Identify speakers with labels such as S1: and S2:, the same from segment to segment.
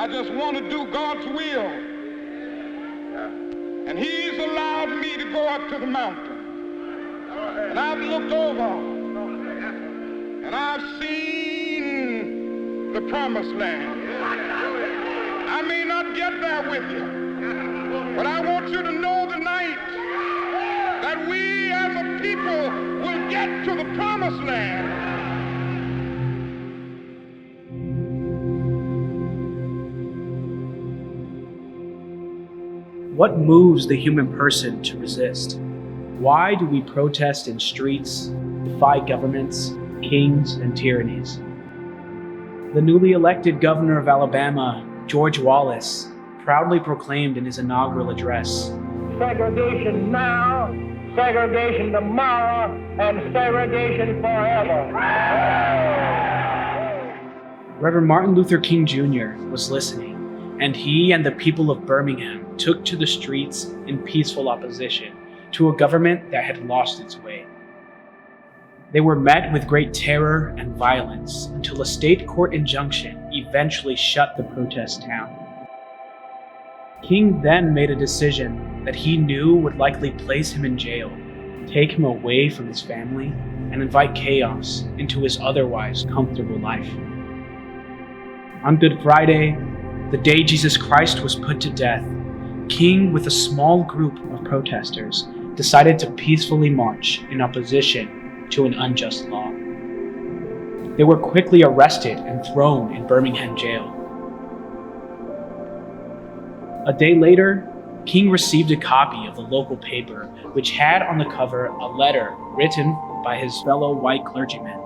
S1: I just want to do God's will. And he's allowed me to go up to the mountain. And I've looked over and I've seen the promised land. I may not get there with you, but I want you to know tonight that we as a people will get to the promised land.
S2: What moves the human person to resist? Why do we protest in streets, defy governments, kings, and tyrannies? The newly elected governor of Alabama, George Wallace, proudly proclaimed in his inaugural address,
S3: "Segregation now, segregation tomorrow, and segregation forever."
S2: Reverend Martin Luther King Jr. was listening, and he and the people of Birmingham took to the streets in peaceful opposition to a government that had lost its way. They were met with great terror and violence until a state court injunction eventually shut the protests down. King then made a decision that he knew would likely place him in jail, take him away from his family, and invite chaos into his otherwise comfortable life. On Good Friday, the day Jesus Christ was put to death, King, with a small group of protesters, decided to peacefully march in opposition to an unjust law. They were quickly arrested and thrown in Birmingham jail. A day later, King received a copy of the local paper, which had on the cover a letter written by his fellow white clergymen,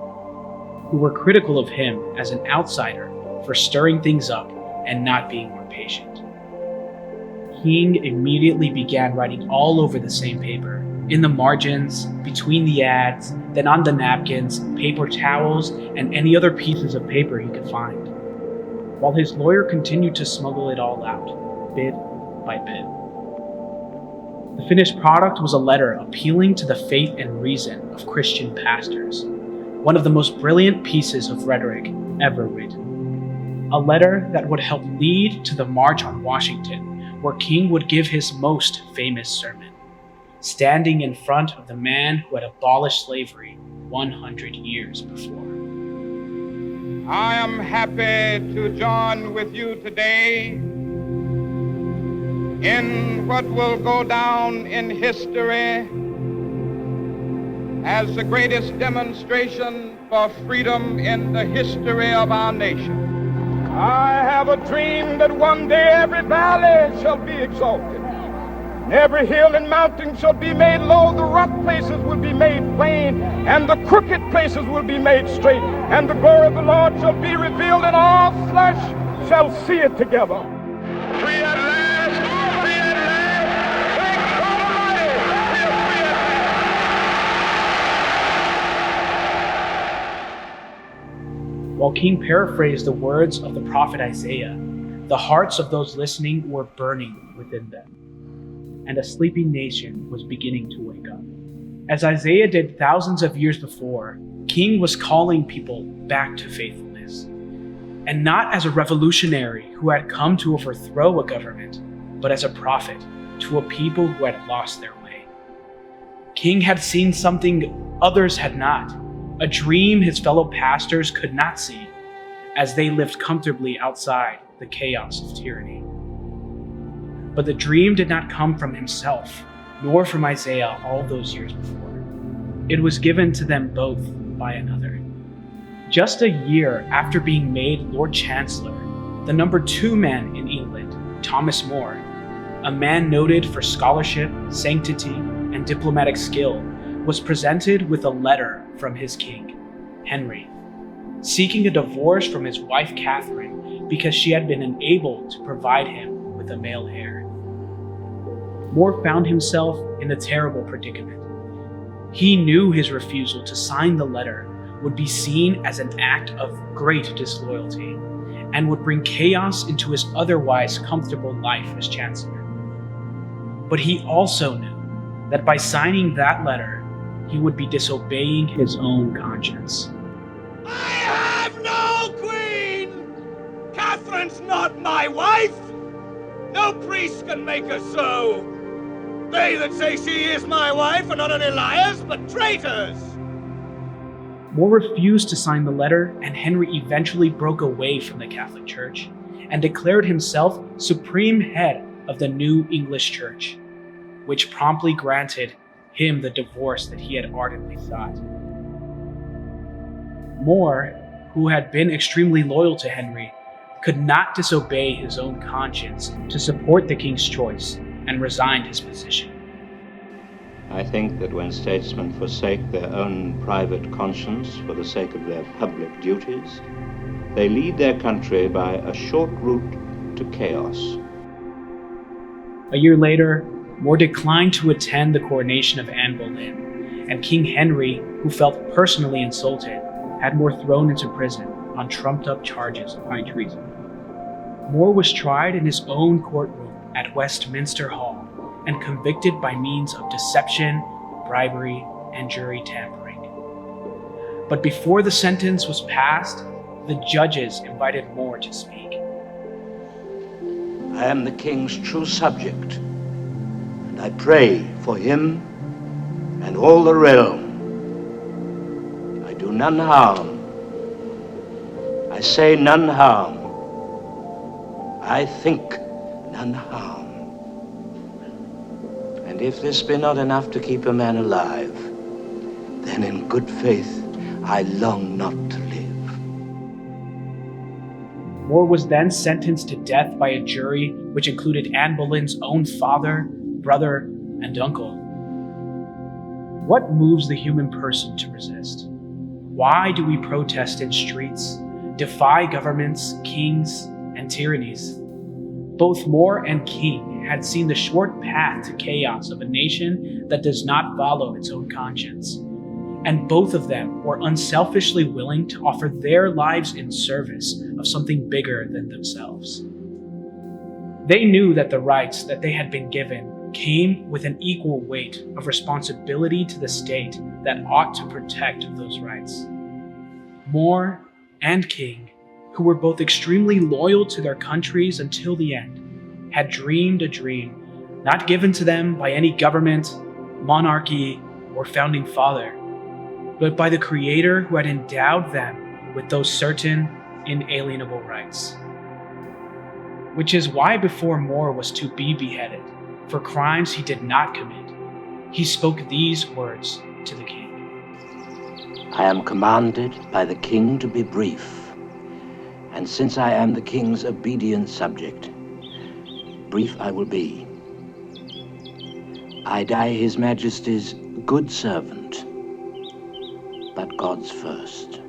S2: who were critical of him as an outsider for stirring things up and not being more patient. King immediately began writing all over the same paper, in the margins, between the ads, then on the napkins, paper towels, and any other pieces of paper he could find, while his lawyer continued to smuggle it all out, bit by bit. The finished product was a letter appealing to the faith and reason of Christian pastors, one of the most brilliant pieces of rhetoric ever written. A letter that would help lead to the March on Washington, where King would give his most famous sermon, standing in front of the man who had abolished slavery 100 years before.
S1: I am happy to join with you today in what will go down in history as the greatest demonstration for freedom in the history of our nation. I have a dream that one day every valley shall be exalted, and every hill and mountain shall be made low, the rough places will be made plain, and the crooked places will be made straight, and the glory of the Lord shall be revealed, and all flesh shall see it together. Free at last, free at last, thank God Almighty, we are free at last.
S2: While King paraphrased the words of the prophet Isaiah, the hearts of those listening were burning within them, and a sleeping nation was beginning to wake up. As Isaiah did thousands of years before, King was calling people back to faithfulness, and not as a revolutionary who had come to overthrow a government, but as a prophet to a people who had lost their way. King had seen something others had not, a dream his fellow pastors could not see, as they lived comfortably outside the chaos of tyranny. But the dream did not come from himself, nor from Isaiah all those years before. It was given to them both by another. Just a year after being made Lord Chancellor, the number 2 man in England, Thomas More, a man noted for scholarship, sanctity, and diplomatic skill, was presented with a letter from his king, Henry, seeking a divorce from his wife Catherine because she had been unable to provide him with a male heir. More found himself in a terrible predicament. He knew his refusal to sign the letter would be seen as an act of great disloyalty and would bring chaos into his otherwise comfortable life as chancellor. But he also knew that by signing that letter, he would be disobeying his own conscience.
S4: I have no queen! Catherine
S1: Anne's not my wife! No priest can make her so! They that say she is my wife are not only liars, but traitors!
S2: More refused to sign the letter, and Henry eventually broke away from the Catholic Church and declared himself supreme head of the new English Church, which promptly granted him the divorce that he had ardently sought. More, who had been extremely loyal to Henry, could not disobey his own conscience to support the king's choice and resigned his position.
S4: I think that when statesmen forsake their own private conscience for the sake of their public duties, they lead their country by a short route to chaos.
S2: A year later, More declined to attend the coronation of Anne Boleyn, and King Henry, who felt personally insulted, had More thrown into prison on trumped-up charges of high treason. More was tried in his own courtroom at Westminster Hall and convicted by means of deception, bribery, and jury tampering. But before the sentence was passed, the judges invited More to speak.
S4: I am the king's true subject, and I pray for him and all the realm. I do none harm. I say none harm. I think none harm. And if this be not enough to keep a man alive, then in good faith I long not to live.
S2: More was then sentenced to death by a jury which included Anne Boleyn's own father, brother, and uncle. What moves the human person to resist? Why do we protest in streets, defy governments, kings, and tyrannies? Both More and King had seen the short path to chaos of a nation that does not follow its own conscience. And both of them were unselfishly willing to offer their lives in service of something bigger than themselves. They knew that the rights that they had been given came with an equal weight of responsibility to the state that ought to protect those rights. More and King, who were both extremely loyal to their countries until the end, had dreamed a dream not given to them by any government, monarchy, or founding father, but by the Creator who had endowed them with those certain, inalienable rights. Which is why before More was to be beheaded for crimes he did not commit, he spoke these words to the king.
S4: I am commanded by the king to be brief, and since I am the king's obedient subject, brief I will be. I die his majesty's good servant, but God's first.